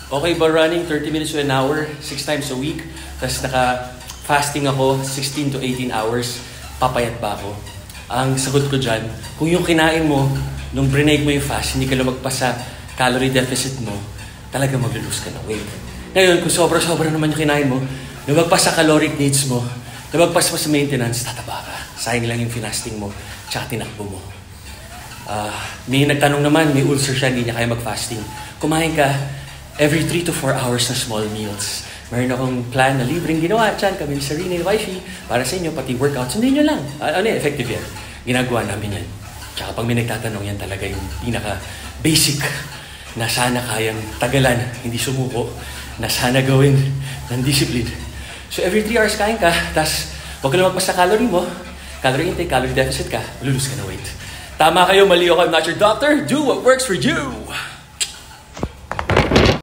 Okay ba running 30 minutes to an hour, 6 times a week, tapos naka-fasting ako 16 to 18 hours, papayat ba ako? Ang sagot ko dyan, kung yung kinain mo, nung brinake mo yung fast, hindi ka lumagpas sa calorie deficit mo, talaga mag-lose ka ng weight. Ngayon, kung sobra-sobra naman yung kinain mo, lumagpas sa caloric needs mo, lumagpas mo sa maintenance, tataba ka. Sayang lang yung finasting mo, tsaka tinakbo mo. May nagtanong naman, may ulcer siya, hindi niya kaya mag-fasting. Kumain ka every 3 to 4 hours na small meals. Meron akong plan na libreng ginawa dyan, kami ni Sarina, wifey, para sa inyo, pati workouts. Sundin nyo lang. Effective yan. Ginagawa namin yan. Tsaka pag may nagtatanong yan talaga yung pinaka-basic na sana kayang tagalan, hindi sumuko, na sana gawin ng discipline. So every 3 hours kain ka, tas huwag ka lumagpas sa calorie mo, calorie intake, calorie deficit ka, lulus ka na weight. Tama kayo, mali ako, I'm not your doctor. Do what works for you!